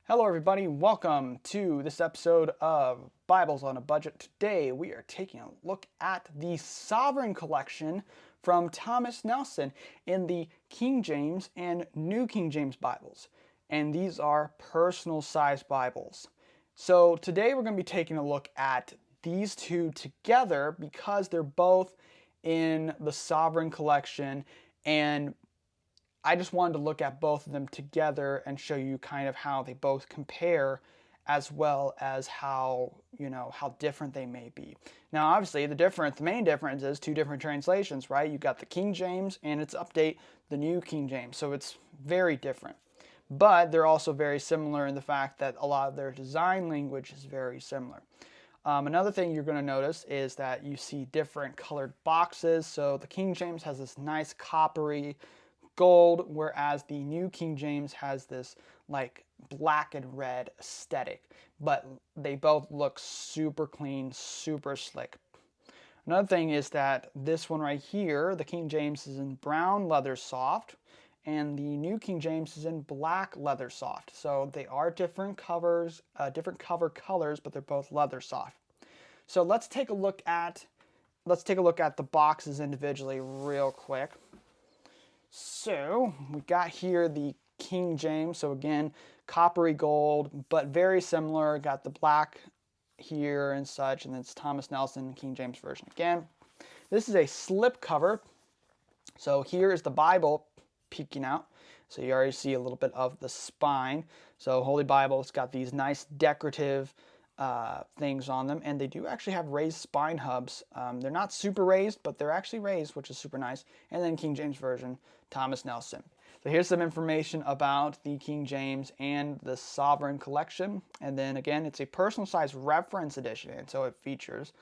Hello everybody, welcome to this episode of Bibles on a Budget. Today we are taking a look at the Sovereign collection from Thomas Nelson in the King James and New King James Bibles. And these are personal size Bibles. So today we're going to be taking a look at these two together because they're both in the Sovereign collection, and I just wanted to look at both of them together and show you kind of how they both compare, as well as how different they may be. Now, obviously, the main difference is two different translations, right? You've got the King James and its update, the New King James. So it's very different. But they're also very similar in the fact that a lot of their design language is very similar. Another thing you're going to notice is that you see different colored boxes. So the King James has this nice coppery gold, whereas the New King James has this like black and red aesthetic, but they both look super clean, super slick. Another thing is that this one right here, the King James, is in brown Leathersoft, and the New King James is in Black Leathersoft. So they are different covers, different cover colors, but they're both Leathersoft. So let's take a look at the boxes individually real quick. So we got here the King James. So again, coppery gold, but very similar. Got the black here and such, and then it's Thomas Nelson King James Version again. This is a slip cover. So here is the Bible peeking out. So you already see a little bit of the spine. So Holy Bible, it's got these nice decorative things on them, and they do actually have raised spine hubs. They're not super raised, but they're actually raised, which is super nice. And then King James Version, Thomas Nelson. So here's some information about the King James and the Sovereign collection. And then again, it's a personal size reference edition, and so it features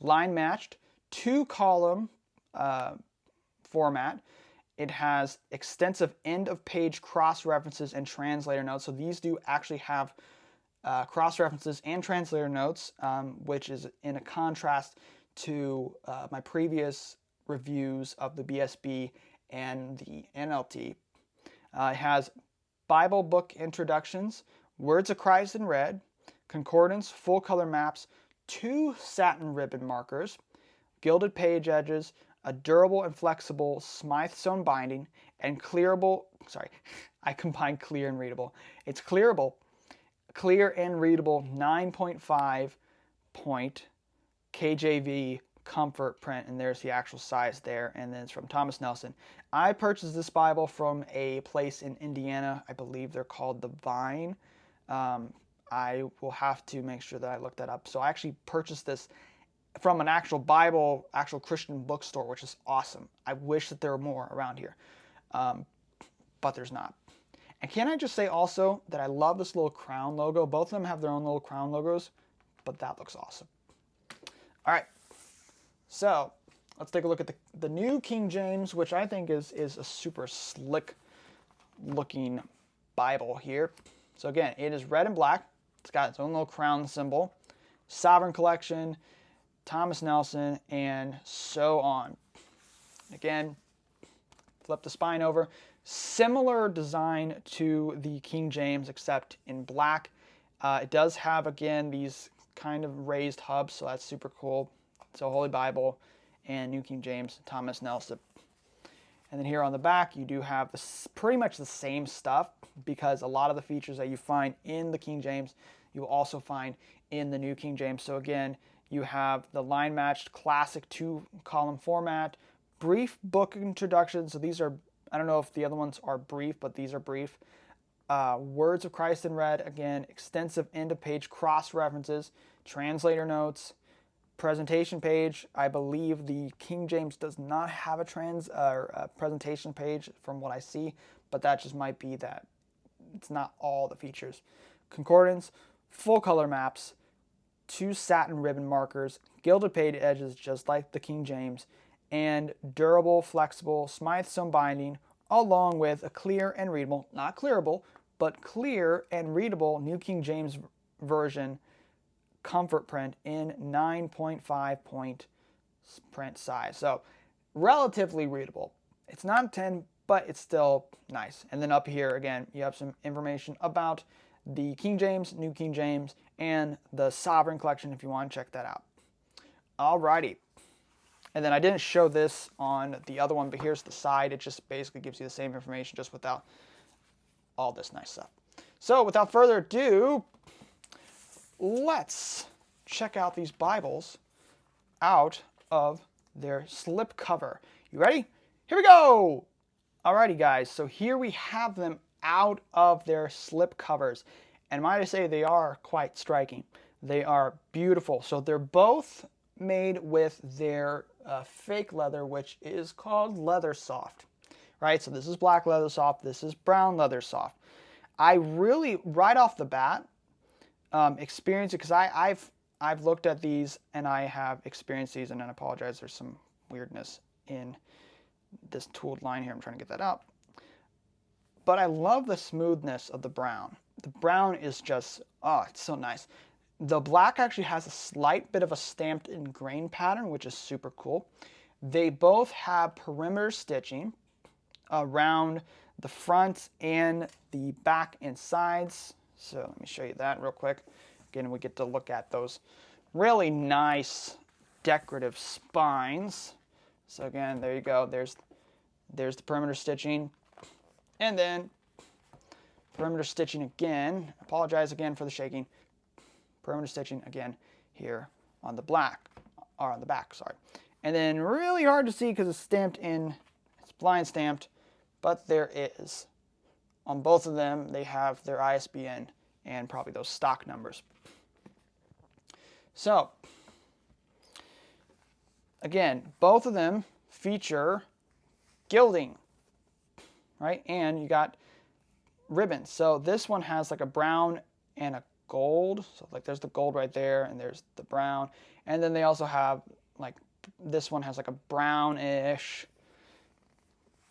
line matched 2-column format. It has extensive end of page cross references and translator notes. So these do actually have cross references and translator notes, which is in a contrast to my previous reviews of the BSB and the NLT. It has Bible book introductions, Words of Christ in red, concordance, full color maps, 2 satin ribbon markers, gilded page edges, a durable and flexible Smythe sewn binding, and clearable. Sorry, I combined clear and readable. It's clearable. Clear and readable 9.5 point KJV comfort print, and there's the actual size there, and then it's from Thomas Nelson. I purchased this Bible from a place in Indiana. I believe they're called The Vine. I will have to make sure that I look that up. So I actually purchased this from an actual Bible, actual Christian bookstore, which is awesome. I wish that there were more around here, but there's not. And can I just say also that I love this little crown logo. Both of them have their own little crown logos, but that looks awesome. All right, so let's take a look at the New King James, which I think is a super slick looking Bible here. So again, it is red and black. It's got its own little crown symbol. Sovereign collection, Thomas Nelson, and so on. Again, flip the spine over. Similar design to the King James, except in black. It does have, again, these kind of raised hubs, so that's super cool. So Holy Bible and New King James, Thomas Nelson. And then here on the back, you do have pretty much the same stuff, because a lot of the features that you find in the King James, you will also find in the New King James. So again, you have the line-matched classic 2-column format, brief book introduction. So these are, I don't know if the other ones are brief, but these are brief. Words of Christ in red, again, extensive end-of-page cross-references, translator notes, presentation page. I believe the King James does not have a presentation page from what I see, but that just might be that it's not all the features. Concordance, full color maps, 2 satin ribbon markers, gilded page edges just like the King James, and durable, flexible Smythe sewn binding, along with a clear and readable, not clearable, but clear and readable New King James Version comfort print in 9.5 point print size. So relatively readable. It's not 10, but it's still nice. And then up here, again, you have some information about the King James, New King James, and the Sovereign collection if you want to check that out. Alrighty. And then I didn't show this on the other one, but here's the side. It just basically gives you the same information just without all this nice stuff. So without further ado, let's check out these Bibles out of their slip cover. You ready? Here we go! Alrighty guys, so here we have them out of their slip covers. And might I say, they are quite striking. They are beautiful. So they're both made with their fake leather, which is called Leathersoft. Right, so this is Black Leathersoft, this is Brown Leathersoft. I really, right off the bat, experienced it because I've looked at these and I have experienced these, and I apologize, there's some weirdness in this tooled line here. I'm trying to get that up. But I love the smoothness of the brown. The brown is just, oh, it's so nice. The black actually has a slight bit of a stamped in grain pattern, which is super cool. They both have perimeter stitching around the front and the back and sides. So let me show you that real quick. Again, we get to look at those really nice decorative spines. So again, there you go. There's the perimeter stitching. And then perimeter stitching again. Apologize again for the shaking. Perimeter stitching again here on the black, or on the back, sorry. And then really hard to see because it's stamped in, it's blind stamped, but there is. On both of them, they have their ISBN and probably those stock numbers. So, again, both of them feature gilding, right? And you got ribbons. So this one has like a brown and a gold. So like there's the gold right there and there's the brown. And then they also have like, this one has like a brownish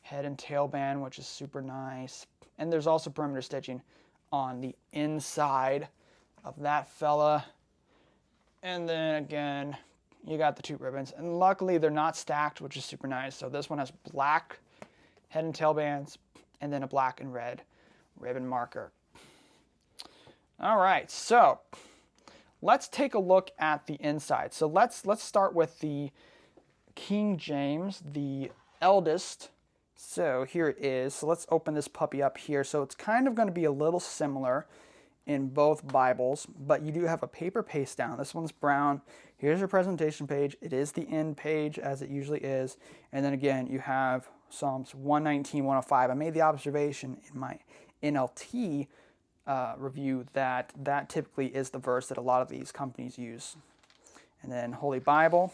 head and tail band, which is super nice. And there's also perimeter stitching on the inside of that fella. And then again, you got the two ribbons. And luckily they're not stacked, which is super nice. So this one has black head and tail bands and then a black and red ribbon marker. All right, so let's take a look at the inside. So let's start with the King James, the eldest. So here it is. So let's open this puppy up here. So it's kind of going to be a little similar in both Bibles, but you do have a paper paste down. This one's brown. Here's your presentation page. It is the end page as it usually is. And then again, you have Psalms 119, 105. I made the observation in my NLT review that typically is the verse that a lot of these companies use. And then Holy Bible.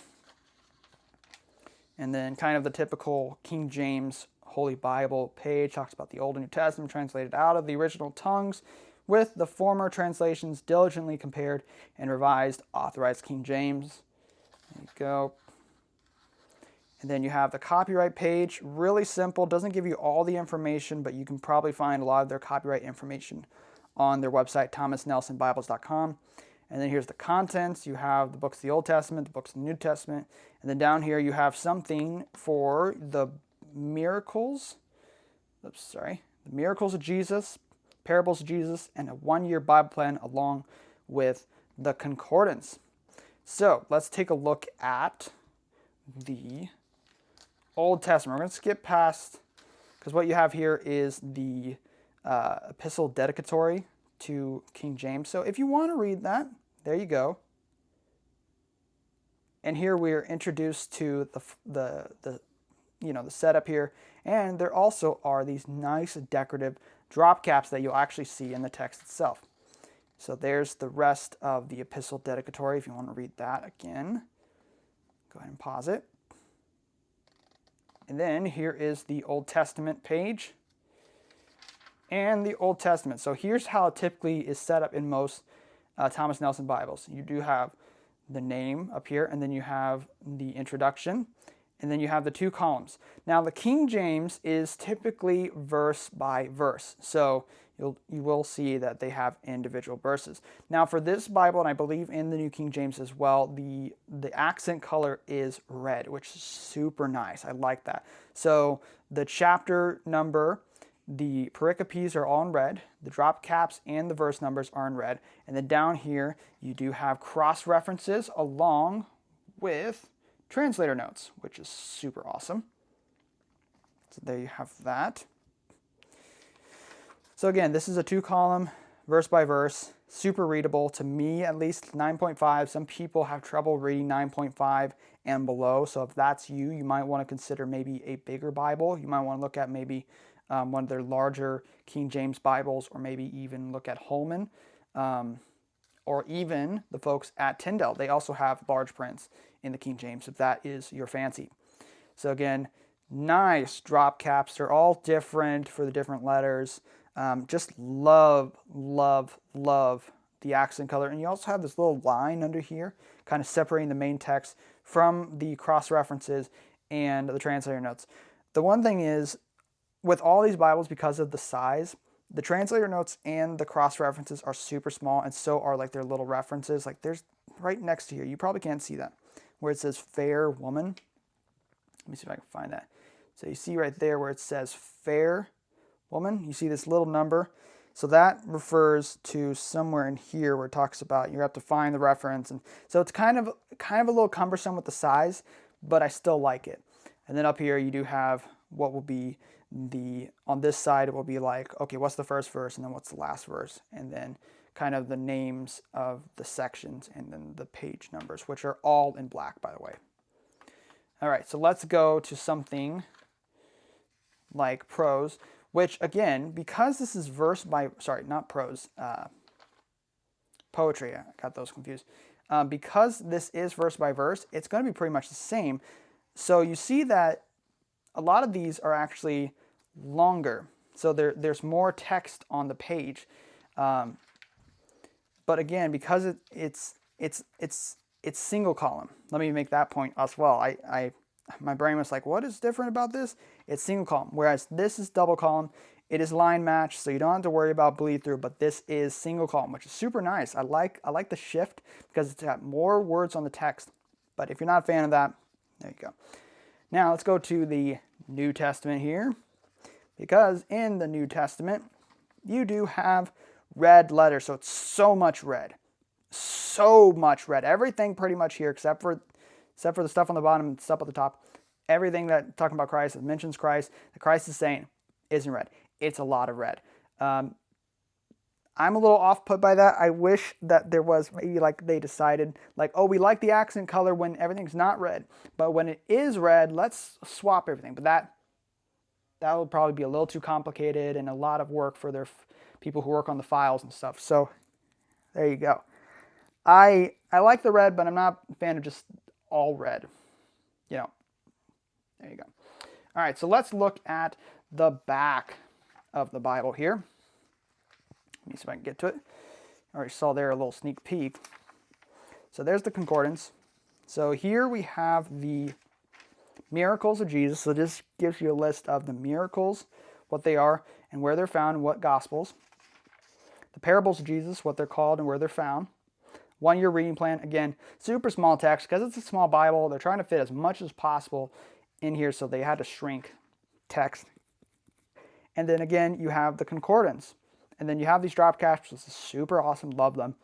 And then kind of the typical King James Holy Bible page talks about the Old and New Testament translated out of the original tongues with the former translations diligently compared and revised, authorized King James. There you go. And then you have the copyright page. Really simple. Doesn't give you all the information, but you can probably find a lot of their copyright information on their website, thomasnelsonbibles.com. And then here's the contents. You have the books of the Old Testament, the books of the New Testament. And then down here you have something for the miracles. The miracles of Jesus, parables of Jesus, and a one-year Bible plan along with the concordance. So let's take a look at the Old Testament. We're going to skip past, because what you have here is the epistle dedicatory to King James. So if you want to read that, there you go. And here we're introduced to the setup here, and there also are these nice decorative drop caps that you'll actually see in the text itself. So there's the rest of the epistle dedicatory if you want to read that again. Go ahead and pause it. And then here is the Old Testament page and the Old Testament. So here's how it typically is set up in most Thomas Nelson Bibles. You do have the name up here, and then you have the introduction, and then you have the two columns. Now the King James is typically verse by verse, so you will see that they have individual verses. Now for this Bible, and I believe in the New King James as well, the accent color is red, which is super nice. I like that. So the chapter number, The pericopes are all in red. The drop caps and the verse numbers are in red. And then down here, you do have cross references along with translator notes, which is super awesome. So there you have that. So again, this is a 2-column, verse by verse, super readable. To me, at least 9.5. Some people have trouble reading 9.5 and below. So if that's you, you might want to consider maybe a bigger Bible. You might want to look at maybe one of their larger King James Bibles, or maybe even look at Holman, or even the folks at Tyndale. They also have large prints in the King James, if that is your fancy. So again, nice drop caps. They're all different for the different letters. Just love, love, love the accent color. And you also have this little line under here, kind of separating the main text from the cross references and the translator notes. The one thing is, with all these Bibles, because of the size, the translator notes and the cross references are super small, and so are like their little references. Like there's right next to here, you probably can't see that, where it says fair woman. Let me see if I can find that. So you see right there where it says fair woman, you see this little number. So that refers to somewhere in here where it talks about, you have to find the reference. And so it's kind of a little cumbersome with the size, but I still like it. And then up here you do have what will be on this side, it will be like, okay, what's the first verse and then what's the last verse? And then kind of the names of the sections and then the page numbers, which are all in black, by the way. All right, so let's go to something like prose, which again, because this is poetry, I got those confused. Because this is verse by verse, it's going to be pretty much the same. So you see that a lot of these are actually longer. So there's more text on the page. But again, because it's single column. Let me make that point as well. My brain was like, what is different about this? It's single column, whereas this is double column. It is line match, so you don't have to worry about bleed through, but this is single column, which is super nice. I like the shift because it's got more words on the text. But if you're not a fan of that, there you go. Now let's go to the New Testament here, because in the New Testament, you do have red letters, so it's so much red. So much red. Everything pretty much here, except for the stuff on the bottom and stuff at the top. Everything that talking about Christ, that mentions Christ, that Christ is saying, isn't red. It's a lot of red. I'm a little off put by that. I wish that there was maybe like they decided like, oh, we like the accent color when everything's not red, but when it is red, let's swap everything. But that would probably be a little too complicated and a lot of work for their people who work on the files and stuff. So there you go. I like the red, but I'm not a fan of just all red. You know, there you go. All right, so let's look at the back of the Bible here. Let me see if I can get to it. I already saw there a little sneak peek. So there's the concordance. So here we have the miracles of Jesus. So this gives you a list of the miracles, what they are, and where they're found, and what gospels. The parables of Jesus, what they're called and where they're found. 1-year reading plan. Again, super small text because it's a small Bible. They're trying to fit as much as possible in here, so they had to shrink text. And then again, you have the concordance. And then you have these drop caps. This is super awesome. Love them.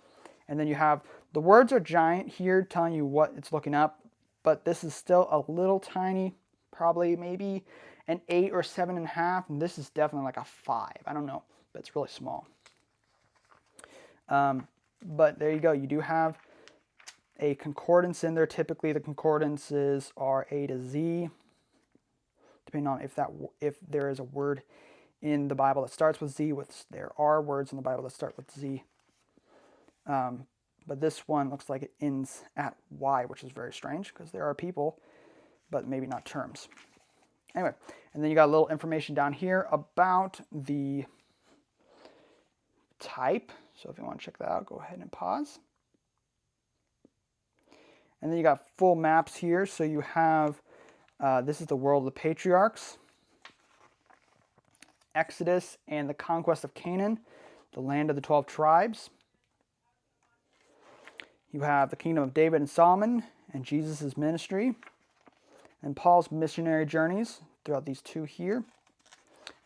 And then you have the words are giant here telling you what it's looking up. But this is still a little tiny, probably maybe an 8 or 7.5. And this is definitely like a 5. I don't know, but it's really small. But there you go. You do have a concordance in there. Typically, the concordances are A to Z, depending on if there is a word in the Bible that starts with Z. There are words in the Bible that start with Z. But this one looks like it ends at Y, which is very strange because there are people, but maybe not terms. Anyway, and then you got a little information down here about the type. So if you want to check that out, go ahead and pause. And then you got full maps here. So you have, this is the world of the patriarchs, Exodus and the conquest of Canaan, the land of the 12 tribes. You have the kingdom of David and Solomon and Jesus' ministry and Paul's missionary journeys throughout these two here.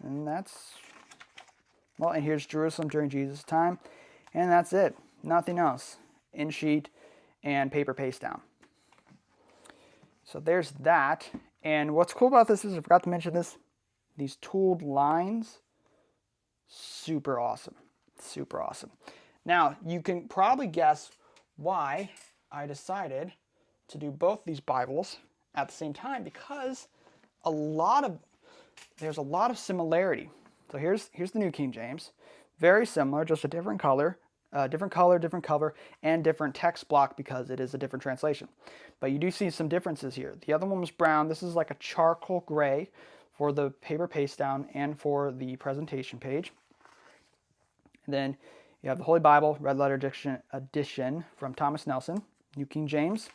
And that's Well, and here's Jerusalem during Jesus' time. And that's it. Nothing else. In sheet and paper paste down. So there's that. And what's cool about this is, I forgot to mention this, these tooled lines, super awesome. Super awesome. Now, you can probably guess why I decided to do both these Bibles at the same time, because there's a lot of similarity. So here's the New King James. Very similar, just a different color, different cover, and different text block because it is a different translation. But you do see some differences here. The other one was brown. This is like a charcoal gray for the paper paste down and for the presentation page. And then you have the Holy Bible, Red Letter Edition from Thomas Nelson, New King James.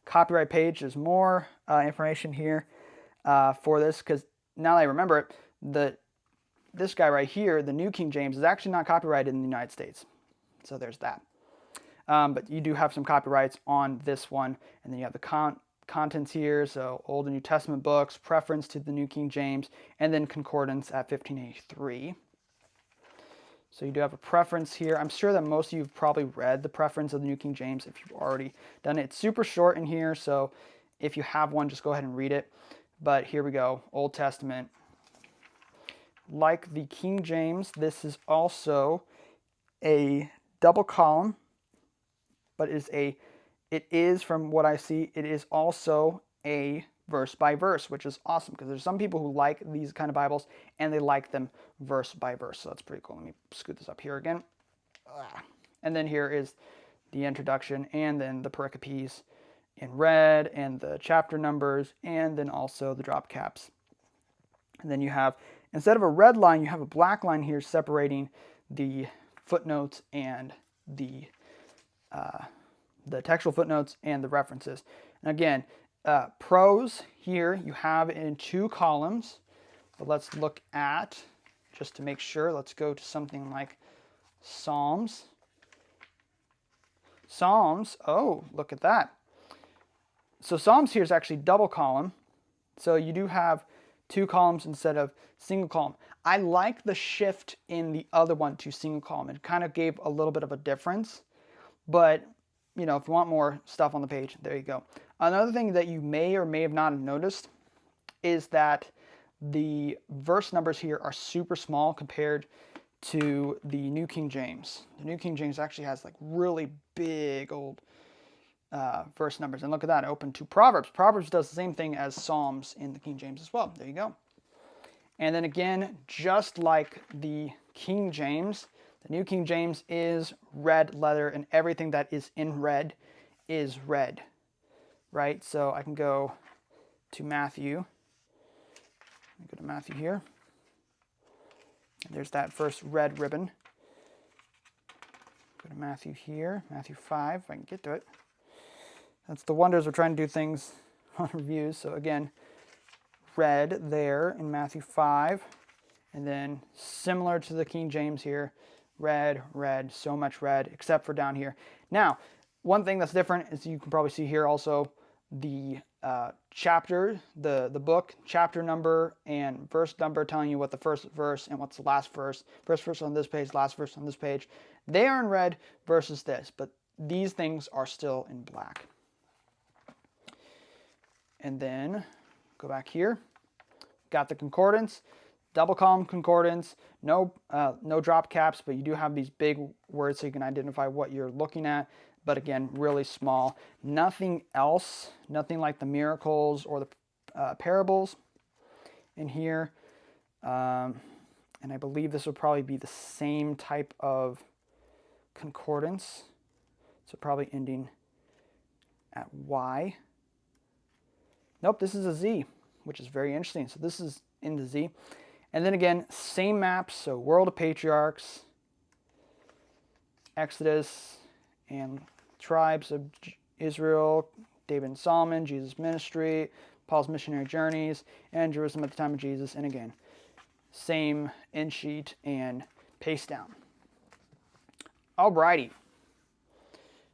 Copyright page, there's more information here for this, because now that I remember it, this guy right here, the New King James, is actually not copyrighted in the United States. So there's that. But you do have some copyrights on this one. And then you have the contents here, so Old and New Testament books, preference to the New King James, and then concordance at 1583. So you do have a preference here. I'm sure that most of you have probably read the preference of the New King James if you've already done it. It's super short in here, so if you have one, just go ahead and read it. But here we go, Old Testament. Like the King James, this is also a double column, but it is, from what I see, it is also a verse by verse, which is awesome, because there's some people who like these kind of Bibles and they like them verse by verse. So that's pretty cool. Let me scoot this up here again. And then here is the introduction, and then the pericopes in red, and the chapter numbers, and then also the drop caps. And then you have, instead of a red line, you have a black line here separating the footnotes and the textual footnotes and the references. And again, prose here you have in 2 columns, but let's look at, just to make sure, let's go to something like Psalms. Psalms, oh, look at that. So Psalms here is actually double column, so you do have 2 columns instead of single column. I like the shift in the other one to single column. It kind of gave a little bit of a difference, but you know, if you want more stuff on the page, there you go. Another thing that you may or may have not noticed is that the verse numbers here are super small compared to the New King James. The New King James actually has like really big old verse numbers. And look at that, open to Proverbs. Proverbs does the same thing as Psalms in the King James as well. There you go. And then again, just like the King James, the New King James is red leather, and everything that is in red is red, right? So I can go to Matthew. Let me go to Matthew here. And there's that first red ribbon. Go to Matthew here, Matthew 5, if I can get to it. That's the wonders of trying to do things on reviews. So again, red there in Matthew 5. And then similar to the King James here, red, red, so much red, except for down here. Now, one thing that's different is you can probably see here also the chapter, the book, chapter number, and verse number telling you what the first verse and what's the last verse. First verse on this page, last verse on this page. They are in red versus this, but these things are still in black. And then go back here. Got the concordance. Double column concordance, no drop caps, but you do have these big words so you can identify what you're looking at. But again, really small. Nothing else, nothing like the miracles or the parables in here. And I believe this would probably be the same type of concordance. So probably ending at Y. Nope, this is a Z, which is very interesting. So this is in the Z. And then again, same maps, so World of Patriarchs, Exodus, and tribes of Israel, David and Solomon, Jesus' ministry, Paul's missionary journeys, and Jerusalem at the time of Jesus. And again, same end sheet and paste down. Alrighty.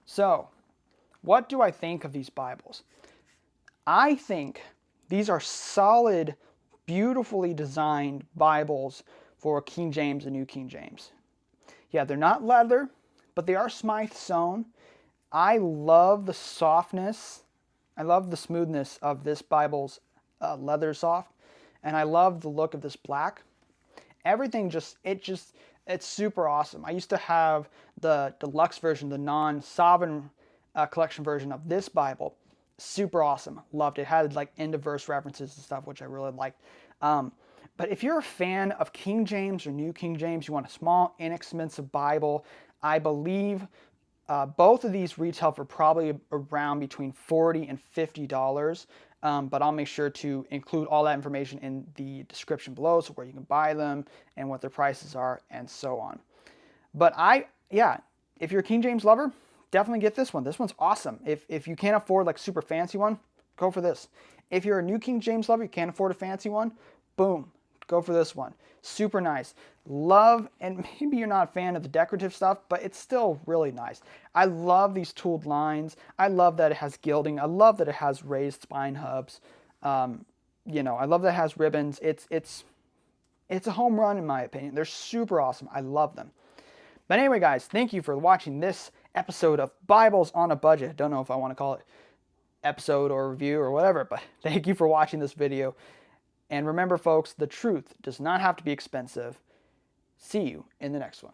So, what do I think of these Bibles? I think these are solid, beautifully designed Bibles for King James and New King James. Yeah, they're not leather, but they are Smythe sewn. I love the softness. I love the smoothness of this Bible's Leathersoft, and I love the look of this black. Everything it's super awesome. I used to have the deluxe version, the non-Sovereign collection version of this Bible. Super awesome. Loved it. Had like end of verse references and stuff, which I really liked. But if you're a fan of King James or New King James, you want a small, inexpensive Bible, I believe both of these retail for probably around between $40 and $50. But I'll make sure to include all that information in the description below, so where you can buy them and what their prices are and so on. But if you're a King James lover, definitely get this one. This one's awesome. If you can't afford like super fancy one, go for this. If you're a New King James lover, you can't afford a fancy one, boom, go for this one. Super nice. Love, and maybe you're not a fan of the decorative stuff, but it's still really nice. I love these tooled lines. I love that it has gilding. I love that it has raised spine hubs. I love that it has ribbons. It's a home run in my opinion. They're super awesome. I love them. But anyway, guys, thank you for watching this episode of Bibles on a Budget. I don't know if I want to call it episode or review or whatever, but thank you for watching this video. And remember, folks, the truth does not have to be expensive. See you in the next one.